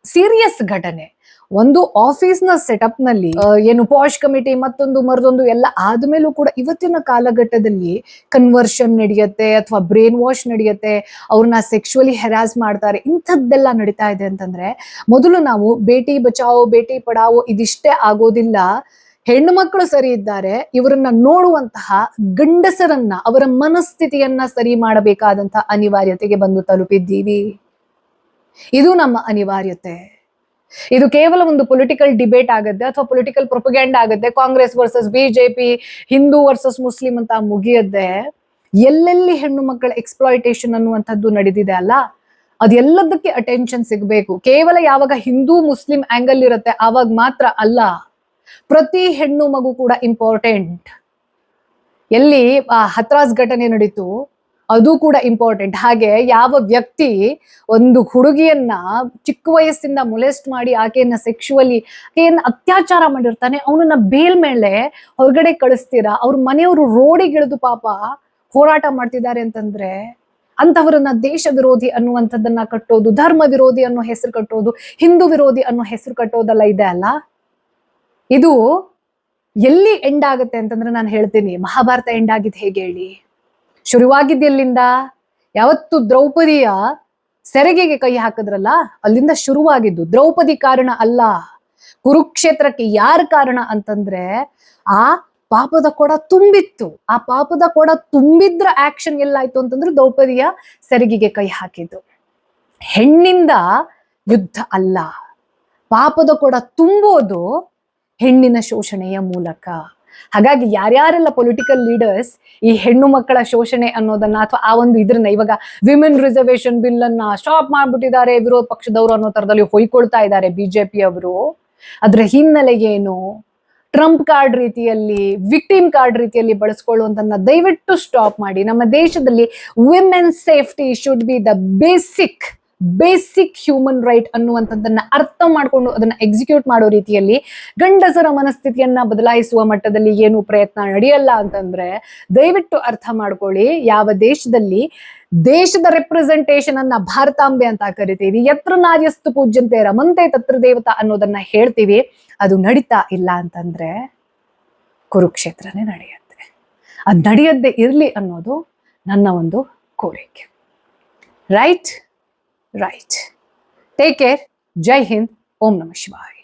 ಸೀರಿಯಸ್ ಘಟನೆ. ಒಂದು ಆಫೀಸ್ನ ಸೆಟಪ್ ನಲ್ಲಿ ಏನು ಪಾಶ್ ಕಮಿಟಿ ಮತ್ತೊಂದು ಮರದೊಂದು ಎಲ್ಲ ಆದ್ಮೇಲೂ ಕೂಡ ಇವತ್ತಿನ ಕಾಲಘಟ್ಟದಲ್ಲಿ ಕನ್ವರ್ಷನ್ ನಡೆಯುತ್ತೆ ಅಥವಾ ಬ್ರೈನ್ ವಾಶ್ ನಡೆಯುತ್ತೆ, ಅವ್ರನ್ನ ಸೆಕ್ಸುವಲಿ ಹೆರಾಸ್ ಮಾಡ್ತಾರೆ, ಇಂಥದ್ದೆಲ್ಲ ನಡೀತಾ ಇದೆ ಅಂತಂದ್ರೆ ಮೊದಲು ನಾವು ಬೇಟಿ ಬಚಾವೋ ಬೇಟಿ ಪಡಾವೋ ಇದಿಷ್ಟೇ ಆಗೋದಿಲ್ಲ. ಹೆಣ್ಣು ಮಕ್ಕಳು ಸರಿ ಇದ್ದಾರೆ, ಇವರನ್ನ ನೋಡುವಂತಹ ಗಂಡಸರನ್ನ, ಅವರ ಮನಸ್ಥಿತಿಯನ್ನ ಸರಿ ಮಾಡಬೇಕಾದಂತಹ ಅನಿವಾರ್ಯತೆಗೆ ಬಂದು ತಲುಪಿದ್ದೀವಿ. ಇದು ನಮ್ಮ ಅನಿವಾರ್ಯತೆ. ಇದು ಕೇವಲ ಒಂದು ಪೊಲಿಟಿಕಲ್ ಡಿಬೇಟ್ ಆಗುತ್ತೆ ಅಥವಾ ಪೊಲಿಟಿಕಲ್ ಪ್ರೊಪಗ್ಯಾಂಡ ಆಗುತ್ತೆ, Congress versus BJP, Hindu versus Muslim ಅಂತ ಮುಗಿಯದ್ದೆ. ಎಲ್ಲೆಲ್ಲಿ ಹೆಣ್ಣು ಮಕ್ಕಳ ಎಕ್ಸ್ಪ್ಲಾಯಿಟೇಷನ್ ಅನ್ನುವಂಥದ್ದು ನಡೆದಿದೆ ಅಲ್ಲ, ಅದೆಲ್ಲದಕ್ಕೆ ಅಟೆನ್ಷನ್ ಸಿಗಬೇಕು. ಕೇವಲ ಯಾವಾಗ ಹಿಂದೂ ಮುಸ್ಲಿಂ ಆಂಗಲ್ ಇರುತ್ತೆ ಆವಾಗ ಮಾತ್ರ ಅಲ್ಲ, ಪ್ರತಿ ಹೆಣ್ಣು ಮಗು ಕೂಡ ಇಂಪಾರ್ಟೆಂಟ್. ಎಲ್ಲಿ ಹತ್ರಾಸ್ ಘಟನೆ ನಡೀತು ಅದು ಕೂಡ ಇಂಪಾರ್ಟೆಂಟ್. ಹಾಗೆ ಯಾವ ವ್ಯಕ್ತಿ ಒಂದು ಹುಡುಗಿಯನ್ನ ಚಿಕ್ಕ ವಯಸ್ಸಿಂದ ಮೊಲೆಸ್ಟ್ ಮಾಡಿ ಆಕೆಯನ್ನ ಸೆಕ್ಷುವಲಿ ಆಕೆಯನ್ನ ಅತ್ಯಾಚಾರ ಮಾಡಿರ್ತಾನೆ, ಅವನನ್ನ ಬೇಲ್ ಮೇಲೆ ಹೊರಗಡೆ ಕಳಿಸ್ತೀರಾ, ಅವ್ರ ಮನೆಯವರು ರೋಡಿಗಿಳಿದು ಪಾಪ ಹೋರಾಟ ಮಾಡ್ತಿದ್ದಾರೆ ಅಂತಂದ್ರೆ ಅಂತವರನ್ನ ದೇಶ ವಿರೋಧಿ ಅನ್ನುವಂಥದ್ದನ್ನ ಕಟ್ಟೋದು, ಧರ್ಮ ವಿರೋಧಿ ಅನ್ನೋ ಹೆಸರು ಕಟ್ಟೋದು, ಹಿಂದೂ ವಿರೋಧಿ ಅನ್ನೋ ಹೆಸರು ಕಟ್ಟೋದೆಲ್ಲ ಇದೆ ಅಲ್ಲ. ಇದು ಎಲ್ಲಿ ಎಂಡ್ ಆಗುತ್ತೆ ಅಂತಂದ್ರೆ ನಾನು ಹೇಳ್ತೀನಿ, ಮಹಾಭಾರತ ಎಂಡ್ ಆಗಿದ್ದು ಹೇಗೆ ಹೇಳಿ? ಶುರುವಾಗಿದ್ದೆಲ್ಲಿಂದ? ಯಾವತ್ತು ದ್ರೌಪದಿಯ ಸೆರಗಿಗೆ ಕೈ ಹಾಕಿದ್ರಲ್ಲ ಅಲ್ಲಿಂದ ಶುರುವಾಗಿದ್ದು. ದ್ರೌಪದಿ ಕಾರಣ ಅಲ್ಲ, ಕುರುಕ್ಷೇತ್ರಕ್ಕೆ ಯಾರ ಕಾರಣ ಅಂತಂದ್ರೆ ಆ ಪಾಪದ ಕೊಡ ತುಂಬಿತ್ತು. ಆ ಪಾಪದ ಕೊಡ ತುಂಬಿದ್ರ ಆಕ್ಷನ್ ಎಲ್ಲಾಯ್ತು ಅಂತಂದ್ರೆ ದ್ರೌಪದಿಯ ಸೆರಗಿಗೆ ಕೈ ಹಾಕಿದ್ದು. ಹೆಣ್ಣಿಂದ ಯುದ್ಧ ಅಲ್ಲ, ಪಾಪದ ಕೊಡ ತುಂಬೋದು ಹೆಣ್ಣಿನ ಶೋಷಣೆಯ ಮೂಲಕ. ಹಾಗಾಗಿ ಯಾರ್ಯಾರೆಲ್ಲ ಪೊಲಿಟಿಕಲ್ ಲೀಡರ್ಸ್ ಈ ಹೆಣ್ಣು ಮಕ್ಕಳ ಶೋಷಣೆ ಅನ್ನೋದನ್ನ ಅಥವಾ ಆ ಒಂದು ಇದ್ರನ್ನ ಇವಾಗ ವಿಮೆನ್ ರಿಸರ್ವೇಶನ್ ಬಿಲ್ ಅನ್ನ ಸ್ಟಾಪ್ ಮಾಡ್ಬಿಟ್ಟಿದ್ದಾರೆ ವಿರೋಧ ಪಕ್ಷದವರು ಅನ್ನೋ ತರದಲ್ಲಿ ಹೊಯ್ಕೊಳ್ತಾ ಇದ್ದಾರೆ ಬಿಜೆಪಿ ಅವರು, ಅದ್ರ ಹಿನ್ನೆಲೆ ಏನು? ಟ್ರಂಪ್ ಕಾರ್ಡ್ ರೀತಿಯಲ್ಲಿ, ವಿಕ್ಟಿಮ್ ಕಾರ್ಡ್ ರೀತಿಯಲ್ಲಿ ಬಳಸ್ಕೊಳ್ಳುವಂತನ್ನ ದಯವಿಟ್ಟು ಸ್ಟಾಪ್ ಮಾಡಿ. ನಮ್ಮ ದೇಶದಲ್ಲಿ women safety should be the basic human right ಅನ್ನುವಂಥದ್ದನ್ನ ಅರ್ಥ ಮಾಡ್ಕೊಂಡು ಅದನ್ನ ಎಕ್ಸಿಕ್ಯೂಟ್ ಮಾಡೋ ರೀತಿಯಲ್ಲಿ ಗಂಡಸರ ಮನಸ್ಥಿತಿಯನ್ನ ಬದಲಾಯಿಸುವ ಮಟ್ಟದಲ್ಲಿ ಏನು ಪ್ರಯತ್ನ ನಡೆಯಲ್ಲ ಅಂತಂದ್ರೆ ದಯವಿಟ್ಟು ಅರ್ಥ ಮಾಡ್ಕೊಳ್ಳಿ. ಯಾವ ದೇಶದಲ್ಲಿ ದೇಶದ ರೆಪ್ರೆಸೆಂಟೇಷನ್ ಅನ್ನ ಭಾರತಾಂಬೆ ಅಂತ ಕರಿತೀವಿ, ಯತ್ರ ನಾರ್ಯಸ್ತು ಪೂಜ್ಯಂತೆ ರಮಂತೆ ತತ್ರ ದೇವತಾ ಅನ್ನೋದನ್ನ ಹೇಳ್ತೀವಿ, ಅದು ನಡೀತಾ ಇಲ್ಲ ಅಂತಂದ್ರೆ ಕುರುಕ್ಷೇತ್ರನೇ ನಡೆಯುತ್ತೆ. ಅದು ನಡೆಯದ್ದೇ ಇರ್ಲಿ ಅನ್ನೋದು ನನ್ನ ಒಂದು ಕೋರಿಕೆ. Right. Take care. Jai Hind. Om Namah Shivaya.